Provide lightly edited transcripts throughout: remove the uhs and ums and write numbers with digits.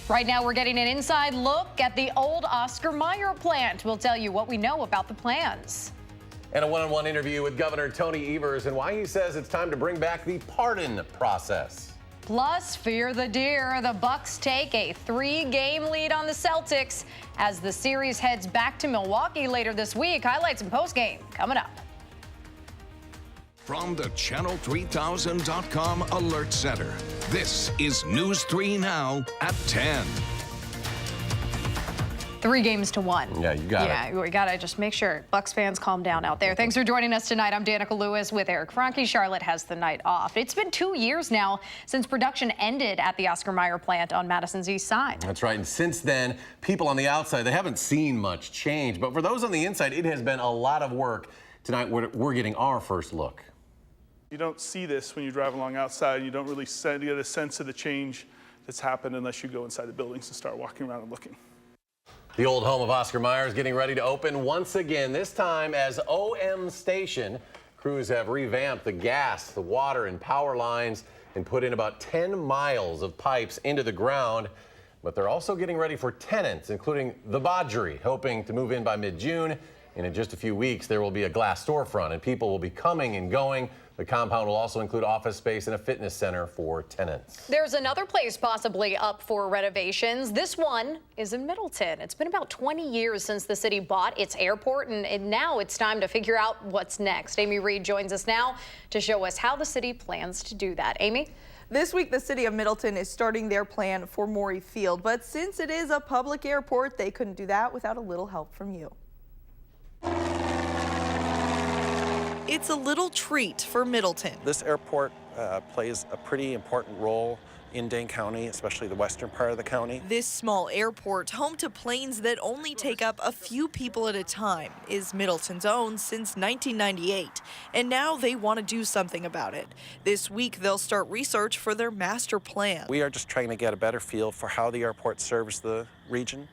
Right now, we're getting an inside look at the old Oscar Mayer plant. We'll tell you what we know about the plans. And a one-on-one interview with Governor Tony Evers and why he says it's time to bring back the pardon process. Plus, fear the deer. The Bucks take a 3-game lead on the Celtics as the series heads back to Milwaukee later this week. Highlights and postgame coming up. From the Channel3000.com Alert Center, this is News 3 Now at 10. 3 games to 1. Yeah, you got it. Yeah, we got to just make sure Bucks fans calm down out there. Thanks for joining us tonight. I'm Danica Lewis with Eric Franke. Charlotte has the night off. It's been 2 years now since production ended at the Oscar Mayer plant on Madison's east side. That's right. And since then, people on the outside, they haven't seen much change. But for those on the inside, it has been a lot of work. Tonight, we're getting our first look. You don't see this when you drive along outside. You don't really get a sense of the change that's happened unless you go inside the buildings and start walking around and looking. The old home of Oscar Mayer is getting ready to open once again, this time as OM Station. Crews have revamped the gas, the water, and power lines and put in about 10 miles of pipes into the ground. But they're also getting ready for tenants, including the Badgery, hoping to move in by mid-June. And in just a few weeks, there will be a glass storefront, and people will be coming and going. The compound will also include office space and a fitness center for tenants. There's another place possibly up for renovations. This one is in Middleton. It's been about 20 years since the city bought its airport, and now it's time to figure out what's next. Amy Reed joins us now to show us how the city plans to do that. Amy? This week, the city of Middleton is starting their plan for Maury Field, but since it is a public airport, they couldn't do that without a little help from you. It's a little treat for Middleton. This airport plays a pretty important role in Dane County, especially the western part of the county. This small airport, home to planes that only take up a few people at a time, is Middleton's own since 1998. And now they want to do something about it. This week, they'll start research for their master plan. We are just trying to get a better feel for how the airport serves the region.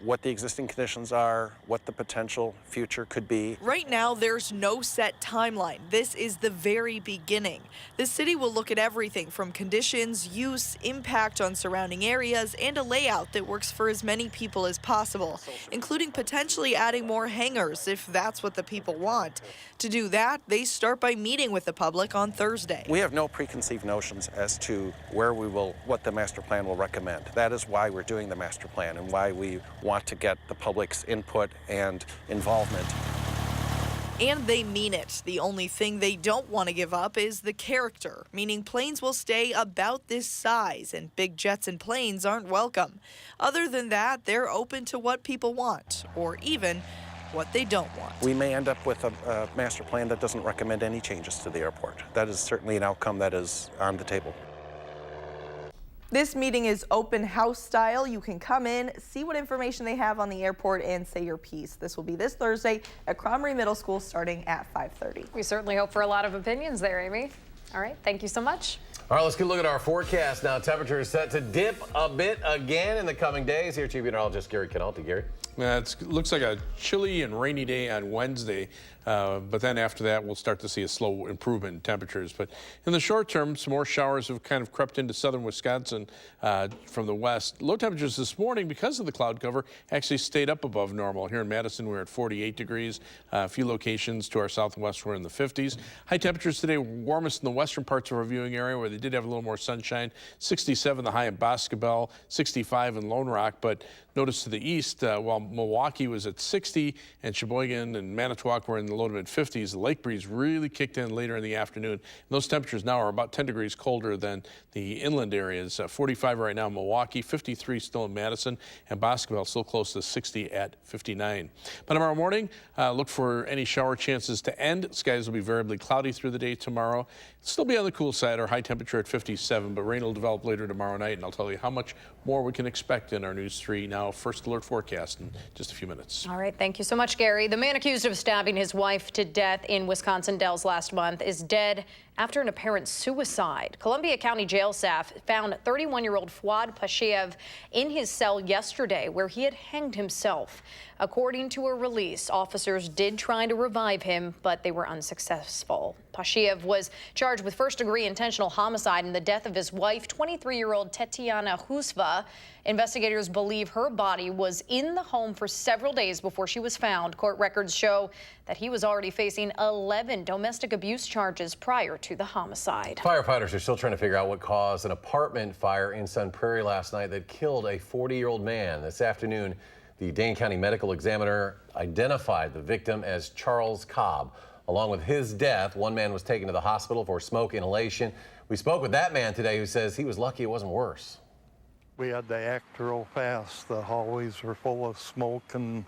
What the existing conditions are, what the potential future could be. Right now, there's no set timeline. This is the very beginning. The city will look at everything from conditions, use, impact on surrounding areas, and a layout that works for as many people as possible, including potentially adding more hangars if that's what the people want. To do that, they start by meeting with the public on Thursday. We have no preconceived notions as to what the master plan will recommend. That is why we're doing the master plan and why we want to get the public's input and involvement. And they mean it. The only thing they don't want to give up is the character, meaning planes will stay about this size and big jets and planes aren't welcome. Other than that, they're open to what people want, or even what they don't want. We may end up with a master plan that doesn't recommend any changes to the airport. That is certainly an outcome that is on the table. This meeting is open house style. You can come in, see what information they have on the airport, and say your piece. This will be this Thursday at Cromery Middle School starting at 5:30. We certainly hope for a lot of opinions there, Amy. All right, thank you so much. All right, let's get a look at our forecast now. Temperature is set to dip a bit again in the coming days. Here, Chief Meteorologist Gary Canalti. Gary? It looks like a chilly and rainy day on Wednesday, but then after that, we'll start to see a slow improvement in temperatures. But in the short term, some more showers have kind of crept into southern Wisconsin from the west. Low temperatures this morning, because of the cloud cover, actually stayed up above normal. Here in Madison, we're at 48 degrees. A few locations to our south and west were in the 50s. High temperatures today, warmest in the western parts of our viewing area, where they did have a little more sunshine. 67 the high in Boscobel, 65 in Lone Rock. But notice to the east, while Milwaukee was at 60 and Sheboygan and Manitowoc were in the low to mid 50s, the lake breeze really kicked in later in the afternoon. And those temperatures now are about 10 degrees colder than the inland areas. 45 right now in Milwaukee, 53 still in Madison, and Boscobel still close to 60 at 59. But tomorrow morning, look for any shower chances to end. Skies will be variably cloudy through the day tomorrow. Still be on the cool side. Our high temperature at 57, but rain will develop later tomorrow night, and I'll tell you how much more we can expect in our News 3 Now First Alert forecast in just a few minutes. All right, thank you so much, Gary. The man accused of stabbing his wife to death in Wisconsin Dells last month is dead after an apparent suicide. Columbia County jail staff found 31-year-old Fuad Pashiev in his cell yesterday where he had hanged himself. According to a release, officers did try to revive him, but they were unsuccessful. Pashiev was charged with first-degree intentional homicide in the death of his wife, 23-year-old Tetiana Husva. Investigators believe her body was in the home for several days before she was found. Court records show that he was already facing 11 domestic abuse charges prior to the homicide. Firefighters are still trying to figure out what caused an apartment fire in Sun Prairie last night that killed a 40-year-old man. This afternoon, the Dane County Medical Examiner identified the victim as Charles Cobb. Along with his death, one man was taken to the hospital for smoke inhalation. We spoke with that man today who says he was lucky it wasn't worse. We had to act real fast. The hallways were full of smoke, and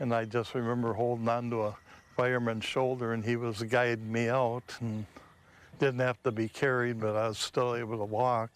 I just remember holding onto a fireman's shoulder, and he was guiding me out, and didn't have to be carried, but I was still able to walk.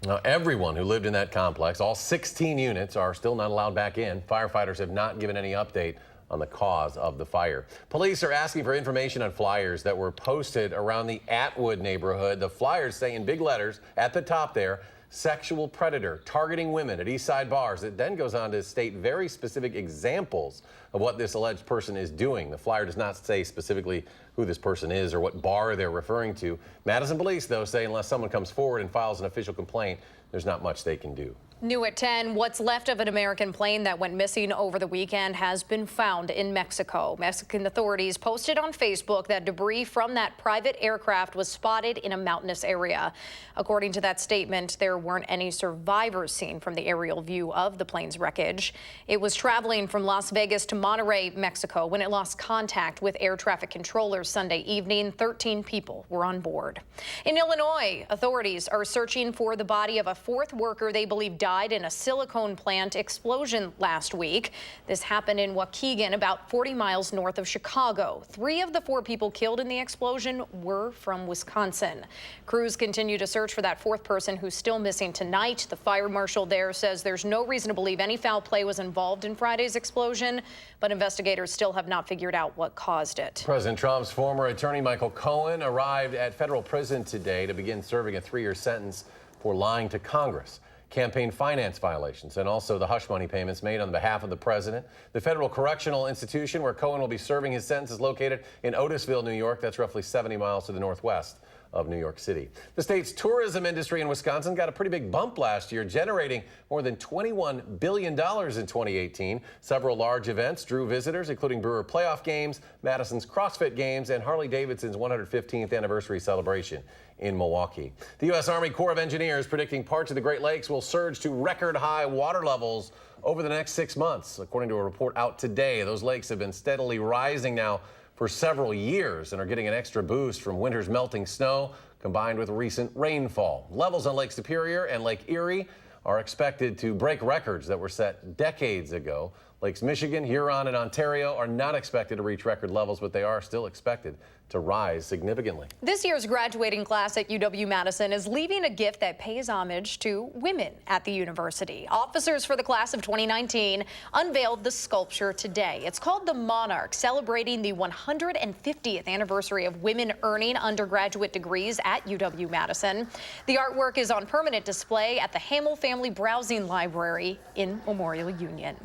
Now, everyone who lived in that complex, all 16 units, are still not allowed back in. Firefighters have not given any update on the cause of the fire. Police are asking for information on flyers that were posted around the Atwood neighborhood. The flyers say in big letters at the top there, sexual predator targeting women at East Side bars. It then goes on to state very specific examples of what this alleged person is doing. The flyer does not say specifically who this person is or what bar they're referring to. Madison police, though, say unless someone comes forward and files an official complaint, there's not much they can do. New at 10, what's left of an American plane that went missing over the weekend has been found in Mexico. Mexican authorities posted on Facebook that debris from that private aircraft was spotted in a mountainous area. According to that statement, there weren't any survivors seen from the aerial view of the plane's wreckage. It was traveling from Las Vegas to Monterrey, Mexico, when it lost contact with air traffic controllers Sunday evening. 13 people were on board. In Illinois, authorities are searching for the body of a fourth worker they believe died in a silicone plant explosion last week. This happened in Waukegan, about 40 miles north of Chicago. 3 of the 4 people killed in the explosion were from Wisconsin. Crews continue to search for that fourth person who's still missing tonight. The fire marshal there says there's no reason to believe any foul play was involved in Friday's explosion, but investigators still have not figured out what caused it. President Trump's former attorney Michael Cohen arrived at federal prison today to begin serving a 3-year sentence for lying to Congress, campaign finance violations, and also the hush money payments made on behalf of the president. The federal correctional institution where Cohen will be serving his sentence is located in Otisville, New York. That's roughly 70 miles to the northwest of New York City. The state's tourism industry in Wisconsin got a pretty big bump last year, generating more than $21 billion in 2018. Several large events drew visitors, including Brewer playoff games, Madison's CrossFit Games, and Harley-Davidson's 115th anniversary celebration in Milwaukee. The U.S. Army Corps of Engineers predicting parts of the Great Lakes will surge to record high water levels over the next 6 months. According to a report out today, those lakes have been steadily rising now for several years and are getting an extra boost from winter's melting snow combined with recent rainfall. Levels on Lake Superior and Lake Erie are expected to break records that were set decades ago. Lakes Michigan, Huron, and Ontario are not expected to reach record levels, but they are still expected to rise significantly. This year's graduating class at UW-Madison is leaving a gift that pays homage to women at the university. Officers for the class of 2019 unveiled the sculpture today. It's called the Monarch, celebrating the 150th anniversary of women earning undergraduate degrees at UW-Madison. The artwork is on permanent display at the Hamel Family Browsing Library in Memorial Union.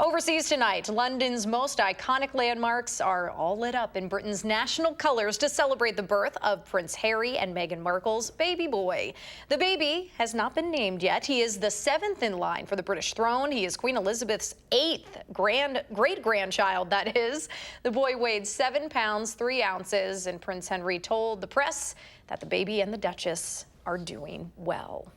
Overseas tonight, London's most iconic landmarks are all lit up in Britain's national colors to celebrate the birth of Prince Harry and Meghan Markle's baby boy. The baby has not been named yet. He is the 7th in line for the British throne. He is Queen Elizabeth's 8th great-grandchild, that is. The boy weighed 7 pounds, 3 ounces, and Prince Henry told the press that the baby and the Duchess are doing well.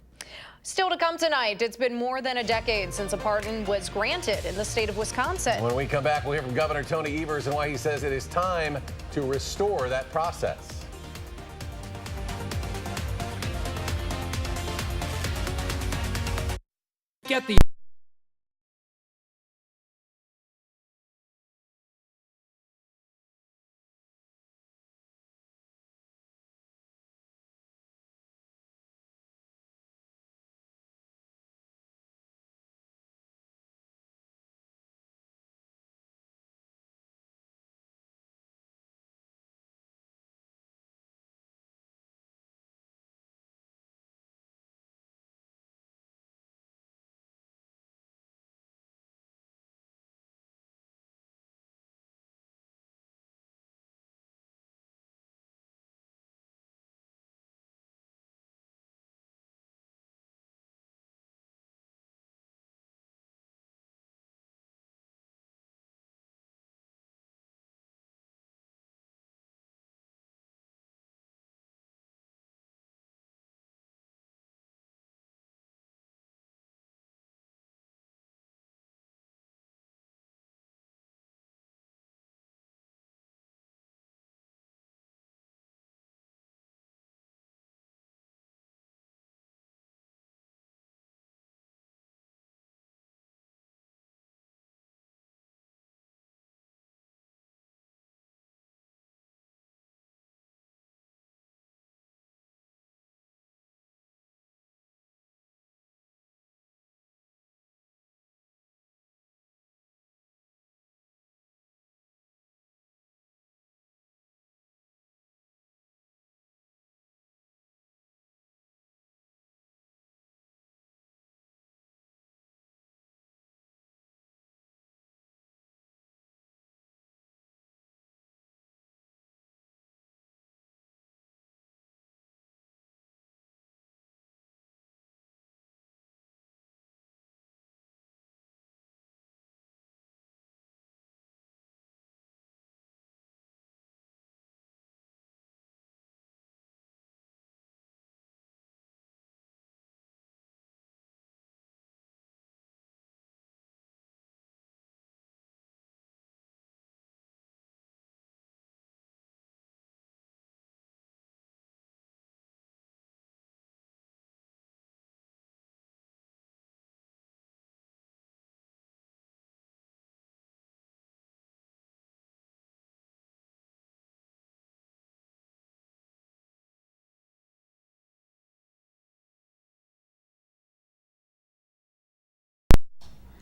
Still to come tonight, it's been more than a decade since a pardon was granted in the state of Wisconsin. When we come back, we'll hear from Governor Tony Evers and why he says it is time to restore that process. Get the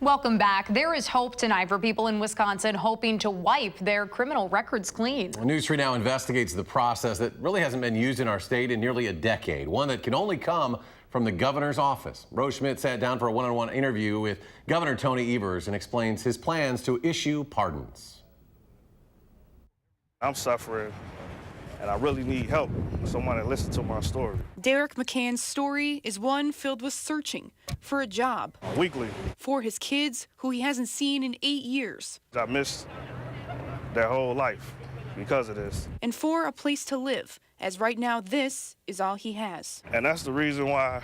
Welcome back. There is hope tonight for people in Wisconsin hoping to wipe their criminal records clean. News 3 Now investigates the process that really hasn't been used in our state in nearly a decade, one that can only come from the governor's office. Rose Schmidt sat down for a one-on-one interview with Governor Tony Evers and explains his plans to issue pardons. I'm suffering, and I really need help. Someone to listen to my story. Derek McCann's story is one filled with searching for a job. Weekly. For his kids, who he hasn't seen in 8 years. I missed their whole life because of this. And for a place to live, as right now this is all he has. And that's the reason why,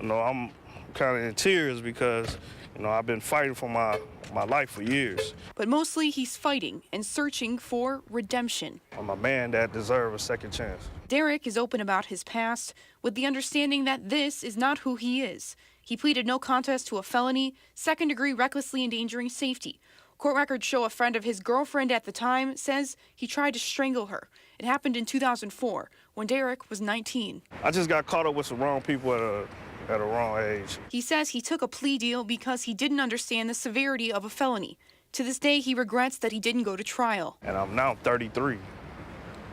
I'm kind of in tears because, I've been fighting for my life for years. But mostly he's fighting and searching for redemption. I'm a man that deserves a second chance. Derek is open about his past with the understanding that this is not who he is. He pleaded no contest to a felony, second-degree recklessly endangering safety. Court records show a friend of his girlfriend at the time says he tried to strangle her. It happened in 2004 when Derek was 19. I just got caught up with some wrong people at a wrong age. He says he took a plea deal because he didn't understand the severity of a felony. To this day, he regrets that he didn't go to trial. And I'm now 33,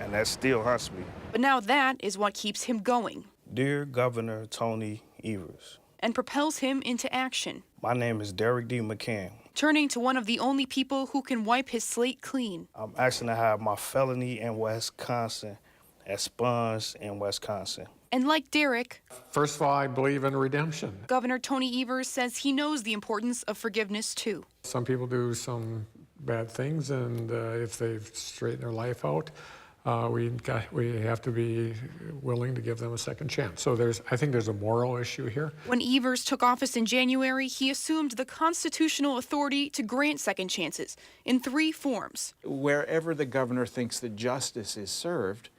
and that still hurts me. But now that is what keeps him going. Dear Governor Tony Evers. And propels him into action. My name is Derek D. McCann. Turning to one of the only people who can wipe his slate clean. I'm asking to have my felony in Wisconsin expunged in Wisconsin. And like Derek, first of all, I believe in redemption. Governor Tony Evers says he knows the importance of forgiveness too. Some people do some bad things, and if they've straightened their life out, we have to be willing to give them a second chance. So I think there's a moral issue here. When Evers took office in January, he assumed the constitutional authority to grant second chances in 3 forms. Wherever the governor thinks that justice is served,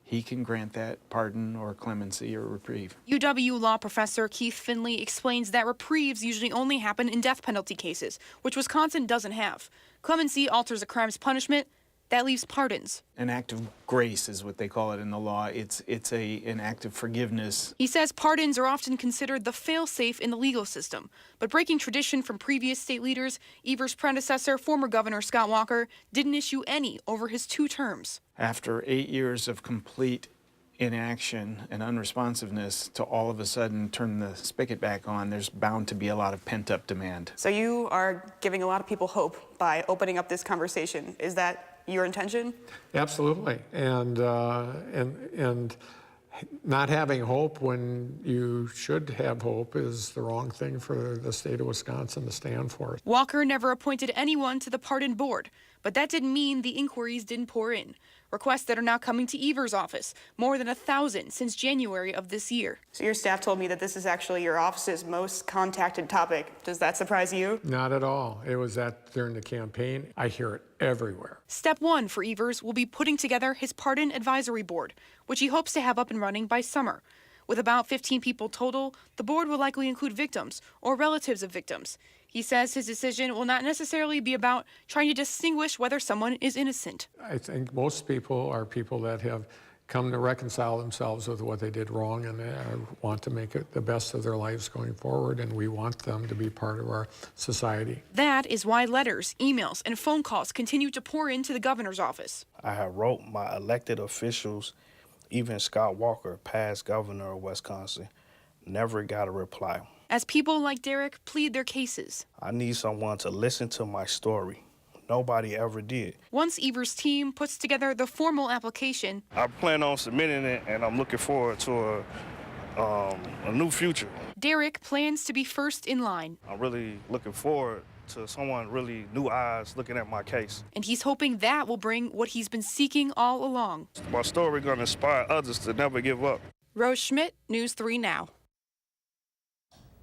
he can grant that pardon or clemency or reprieve. UW law professor Keith Finley explains that reprieves usually only happen in death penalty cases, which Wisconsin doesn't have. Clemency alters a crime's punishment. That leaves pardons. An act of grace is what they call it in the law. It's an act of forgiveness. He says pardons are often considered the fail-safe in the legal system. But breaking tradition from previous state leaders, Evers' predecessor, former Governor Scott Walker, didn't issue any over his 2 terms. After 8 years of complete inaction and unresponsiveness to all of a sudden turn the spigot back on, there's bound to be a lot of pent-up demand. So you are giving a lot of people hope by opening up this conversation. Is that your intention? Absolutely, and not having hope when you should have hope is the wrong thing for the state of Wisconsin to stand for. Walker never appointed anyone to the pardon board, but that didn't mean the inquiries didn't pour in. Requests that are now coming to Evers' office, more than 1,000 since January of this year. So your staff told me that this is actually your office's most contacted topic. Does that surprise you? Not at all. It was that during the campaign. I hear it everywhere. Step 1 for Evers will be putting together his pardon advisory board, which he hopes to have up and running by summer. With about 15 people total, the board will likely include victims or relatives of victims. He says his decision will not necessarily be about trying to distinguish whether someone is innocent. I think most people are people that have come to reconcile themselves with what they did wrong and want to make it the best of their lives going forward, and we want them to be part of our society. That is why letters, emails, and phone calls continue to pour into the governor's office. I have wrote my elected officials, even Scott Walker, past governor of Wisconsin, never got a reply. As people like Derek plead their cases. I need someone to listen to my story. Nobody ever did. Once Evers' team puts together the formal application, I plan on submitting it, and I'm looking forward to a new future. Derek plans to be first in line. I'm really looking forward to someone really new eyes looking at my case. And he's hoping that will bring what he's been seeking all along. My story gonna inspire others to never give up. Rose Schmidt, News 3 Now.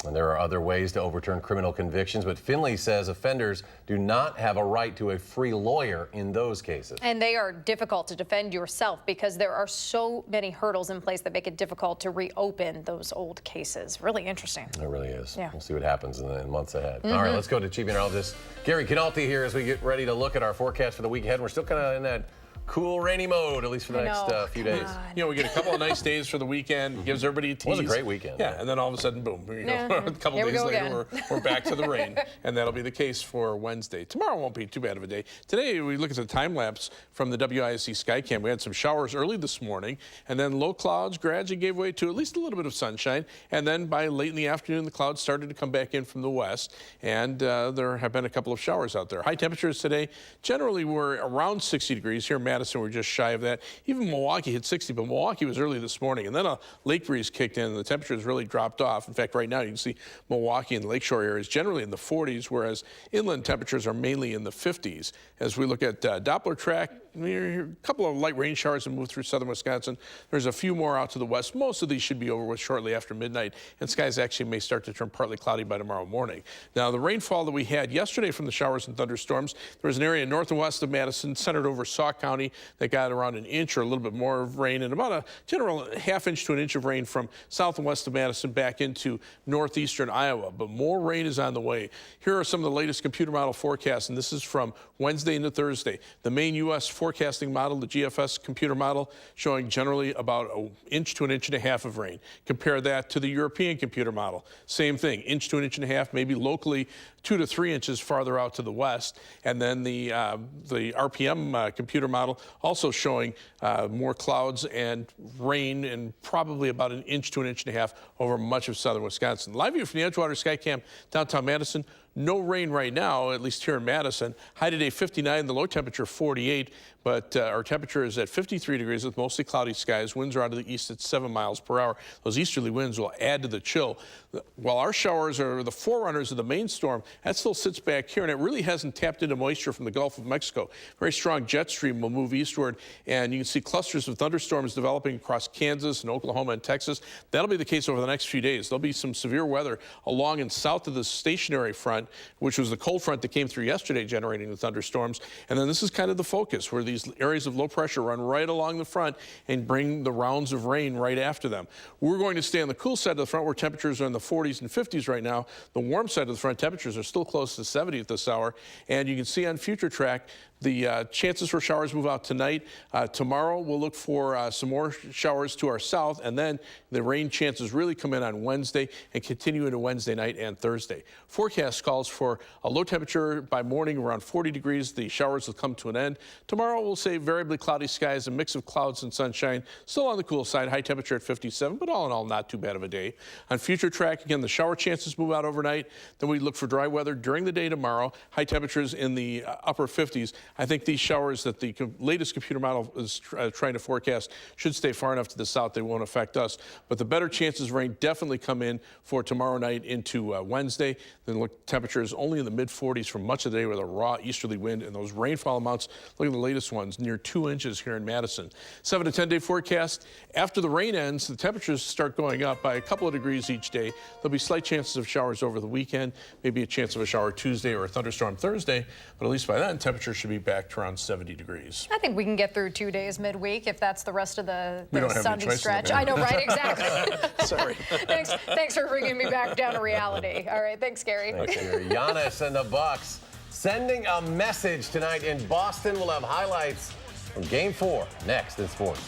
And there are other ways to overturn criminal convictions, but Finley says offenders do not have a right to a free lawyer in those cases. And they are difficult to defend yourself because there are so many hurdles in place that make it difficult to reopen those old cases. Really interesting. It really is. Yeah. We'll see what happens in the months ahead. All right, let's go to Chief Meteorologist Gary Canalti here as we get ready to look at our forecast for the week ahead. We're still kind of in that cool, rainy mode, at least for the next few days. You know, we get a couple of nice days for the weekend. Gives everybody a tease. It was a great weekend. Yeah, and then all of a sudden, boom. You know, a couple days later, we're back to the rain. And that'll be the case for Wednesday. Tomorrow won't be too bad of a day. Today, we look at the time lapse from the WISC Skycam. We had some showers early this morning, and then low clouds gradually gave way to at least a little bit of sunshine. And then by late in the afternoon, the clouds started to come back in from the west, and there have been a couple of showers out there. High temperatures today generally were around 60 degrees. Here in Madison, we're just shy of that. Even Milwaukee hit 60, but Milwaukee was early this morning, and then a lake breeze kicked in, and the temperatures really dropped off. In fact, right now you can see Milwaukee and the lakeshore areas generally in the 40s, whereas inland temperatures are mainly in the 50s. As we look at Doppler track, a couple of light rain showers have moved through southern Wisconsin. There's a few more out to the west. Most of these should be over with shortly after midnight, and skies actually may start to turn partly cloudy by tomorrow morning. Now, the rainfall that we had yesterday from the showers and thunderstorms, there was an area north and west of Madison centered over Sauk County that got around an inch or a little bit more of rain, and about a general half-inch to an inch of rain from south and west of Madison back into northeastern Iowa. But more rain is on the way. Here are some of the latest computer model forecasts, and this is from Wednesday into Thursday. The main U.S. forecasting model, the GFS computer model, showing generally about an inch to an inch and a half of rain. Compare that to the European computer model. Same thing, inch to an inch and a half, maybe locally 2 to 3 inches farther out to the west. And then the RPM computer model also showing more clouds and rain, and probably about an inch to an inch and a half over much of southern Wisconsin. Live view from the Edgewater Skycam, downtown Madison. No rain right now, at least here in Madison. High today 59, the low temperature 48, but our temperature is at 53 degrees with mostly cloudy skies. Winds are out of the east at 7 miles per hour. Those easterly winds will add to the chill. While our showers are the forerunners of the main storm, that still sits back here, and it really hasn't tapped into moisture from the Gulf of Mexico. Very strong jet stream will move eastward, and you can see clusters of thunderstorms developing across Kansas and Oklahoma and Texas. That'll be the case over the next few days. There'll be some severe weather along and south of the stationary front, which was the cold front that came through yesterday generating the thunderstorms. And then this is kind of the focus, where these areas of low pressure run right along the front and bring the rounds of rain right after them. We're going to stay on the cool side of the front, where temperatures are in the 40s and 50s right now. The warm side of the front, temperatures are still close to 70 at this hour. And you can see on future track, the chances for showers move out tonight. Tomorrow, we'll look for some more showers to our south, and then the rain chances really come in on Wednesday and continue into Wednesday night and Thursday. Forecast calls for a low temperature by morning around 40 degrees. The showers will come to an end. Tomorrow, we'll say variably cloudy skies, a mix of clouds and sunshine. Still on the cool side, high temperature at 57, but all in all, not too bad of a day. On future track, again, the shower chances move out overnight. Then we look for dry weather during the day tomorrow. High temperatures in the upper 50s. I think these showers that the latest computer model is trying to forecast should stay far enough to the south they won't affect us. But the better chances of rain definitely come in for tomorrow night into Wednesday. Then look, temperatures only in the mid-40s for much of the day with a raw easterly wind, and those rainfall amounts, look at the latest ones, near 2 inches here in Madison. 7 to 10 day forecast. After the rain ends, the temperatures start going up by a couple of degrees each day. There'll be slight chances of showers over the weekend, maybe a chance of a shower Tuesday or a thunderstorm Thursday, but at least by then, temperatures should be back to around 70 degrees. I think we can get through 2 days midweek if that's the rest of the Sunday stretch. I know, right? Exactly. Sorry. Thanks for bringing me back down to reality. All right, thanks, Gary. Thanks, Gary. Giannis and the Bucks sending a message tonight in Boston. We'll have highlights from Game 4 next in sports.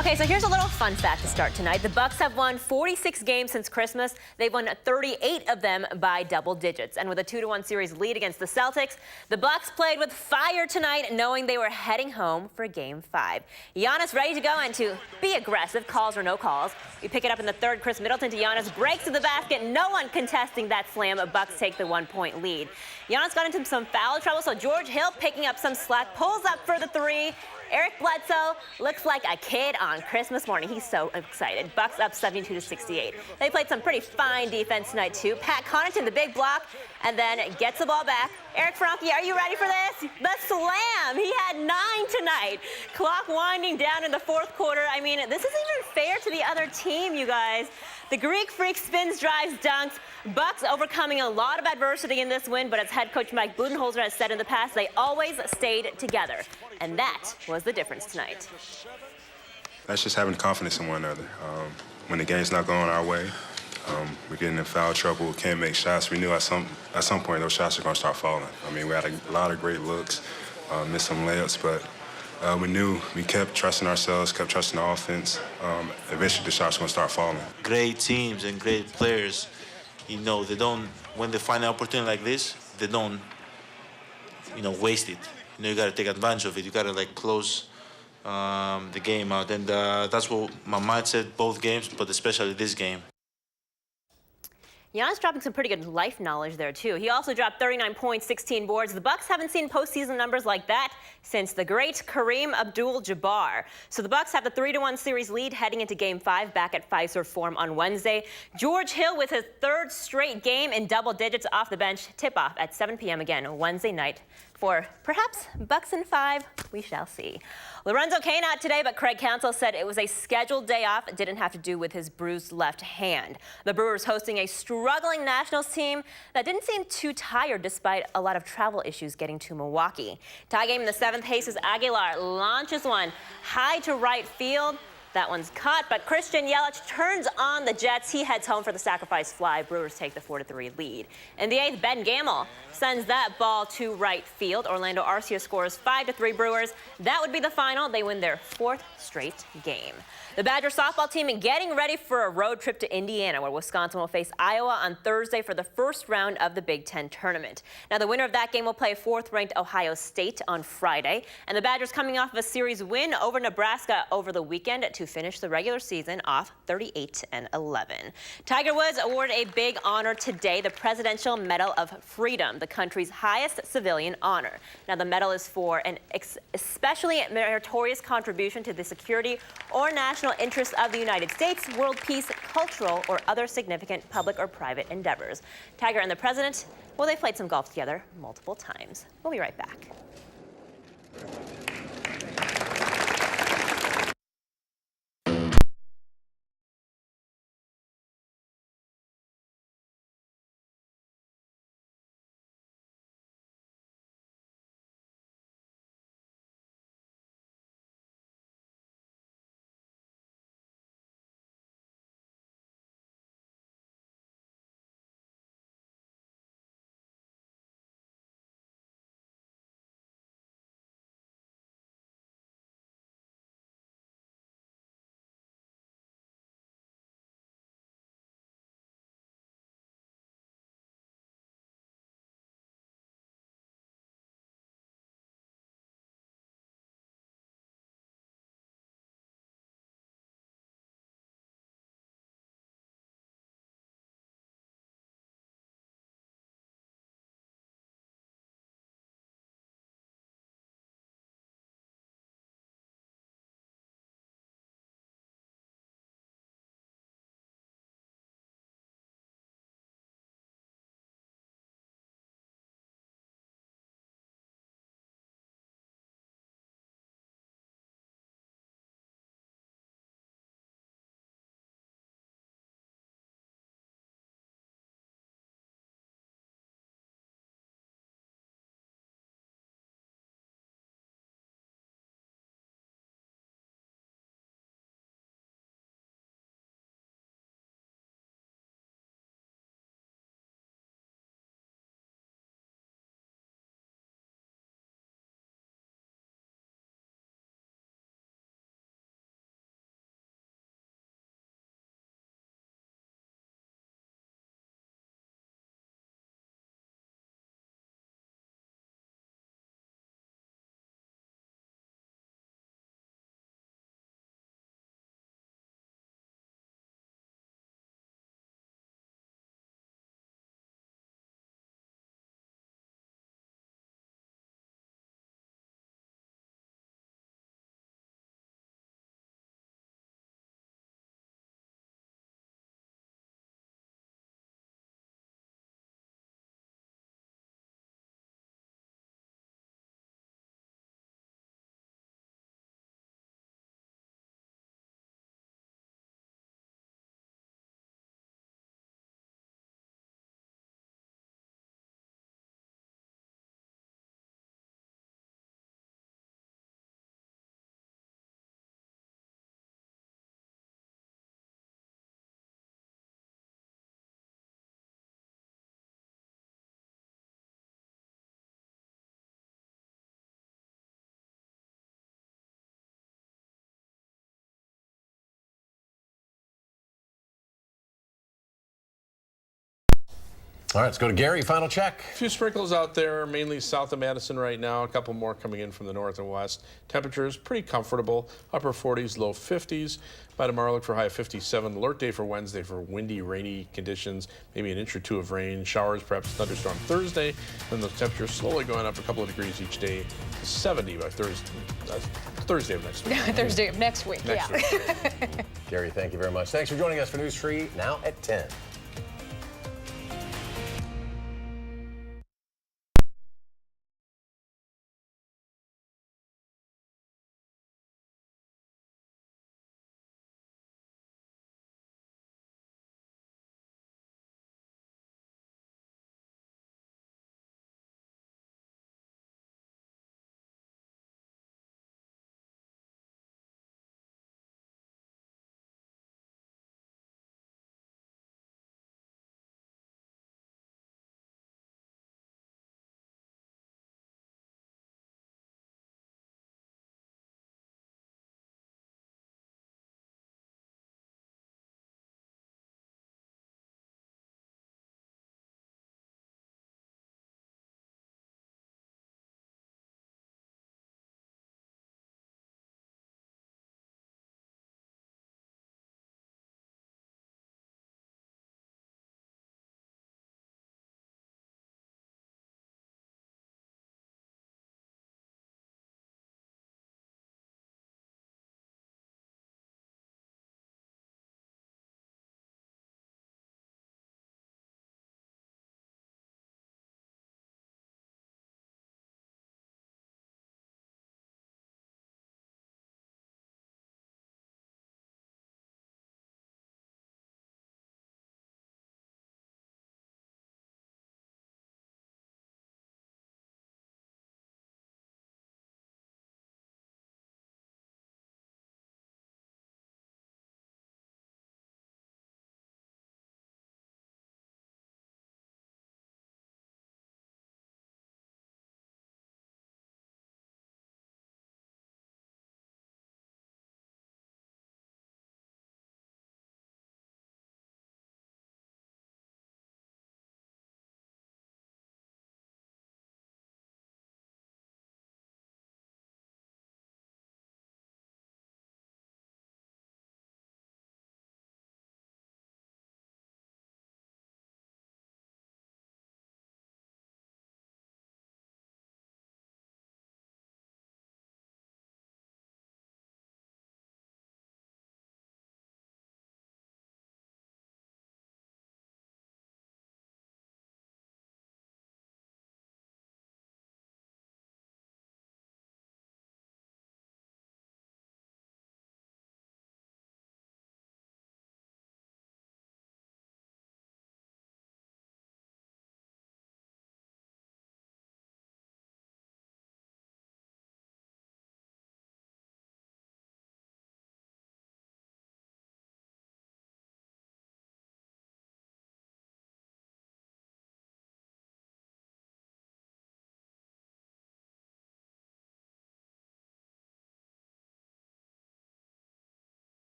Okay, so here's a little fun fact to start tonight. The Bucks have won 46 games since Christmas. They've won 38 of them by double digits. And with a 2-1 series lead against the Celtics, the Bucks played with fire tonight, knowing they were heading home for Game 5. Giannis ready to go and to be aggressive, calls or no calls. We pick it up in the third. Chris Middleton to Giannis, breaks to the basket. No one contesting that slam. Bucks take the 1-point lead. Giannis got into some foul trouble, so George Hill picking up some slack, pulls up for the three. Eric Bledsoe looks like a kid on Christmas morning. He's so excited. Bucks up 72-68. They played some pretty fine defense tonight, too. Pat Connaughton, the big block, and then gets the ball back. Eric Franke, are you ready for this? The slam. He had 9 tonight. Clock winding down in the fourth quarter. I mean, this isn't even fair to the other team, you guys. The Greek Freak spins, drives, dunks. Bucks overcoming a lot of adversity in this win, but as head coach Mike Budenholzer has said in the past, they always stayed together. And that was the difference tonight. That's just having confidence in one another. When the game's not going our way, we're getting in foul trouble, can't make shots. We knew at some point those shots are going to start falling. I mean, we had a lot of great looks, missed some layups, but we knew we kept trusting ourselves, kept trusting the offense. Eventually the shots are going to start falling. Great teams and great players, you know, they don't, when they find an opportunity like this, they don't, you know, waste it. You know, you got to take advantage of it. You got to, like, close the game out. And that's what my mindset, both games, but especially this game. Giannis dropping some pretty good life knowledge there, too. He also dropped 39 points, 16 boards. The Bucks haven't seen postseason numbers like that since the great Kareem Abdul-Jabbar. So the Bucks have the 3-1 series lead heading into Game 5 back at Fiserv Forum on Wednesday. George Hill with his third straight game in double digits off the bench. Tip-off at 7 p.m. again Wednesday night. For perhaps Bucks in 5, we shall see. Lorenzo Cain out today, but Craig Counsell said it was a scheduled day off. It didn't have to do with his bruised left hand. The Brewers hosting a struggling Nationals team that didn't seem too tired despite a lot of travel issues getting to Milwaukee. Tie game in the 7th, Jesus Aguilar launches one high to right field. That one's caught, but Christian Yelich turns on the Jets. He heads home for the sacrifice fly. Brewers take the 4-3 lead. In the 8th, Ben Gamel sends that ball to right field. Orlando Arcia scores 5-3 Brewers. That would be the final. They win their 4th straight game. The Badger softball team is getting ready for a road trip to Indiana, where Wisconsin will face Iowa on Thursday for the first round of the Big Ten tournament. Now, the winner of that game will play 4th-ranked Ohio State on Friday. And the Badgers coming off of a series win over Nebraska over the weekend to finish the regular season off 38-11. Tiger Woods awarded a big honor today, the Presidential Medal of Freedom, the country's highest civilian honor. Now, the medal is for an especially meritorious contribution to the security or national interests of the United States, world peace, cultural, or other significant public or private endeavors. Tiger and the president, well, they played some golf together multiple times. We'll be right back. All right, let's go to Gary. Final check. A few sprinkles out there, mainly south of Madison right now. A couple more coming in from the north and west. Temperatures pretty comfortable, upper 40s, low 50s. By tomorrow, look for high of 57. Alert day for Wednesday for windy, rainy conditions. Maybe an inch or two of rain, showers, perhaps thunderstorm Thursday. Then the temperatures slowly going up a couple of degrees each day to 70 by Thursday of next week. Thursday of next week. Gary, thank you very much. Thanks for joining us for News 3 now at 10.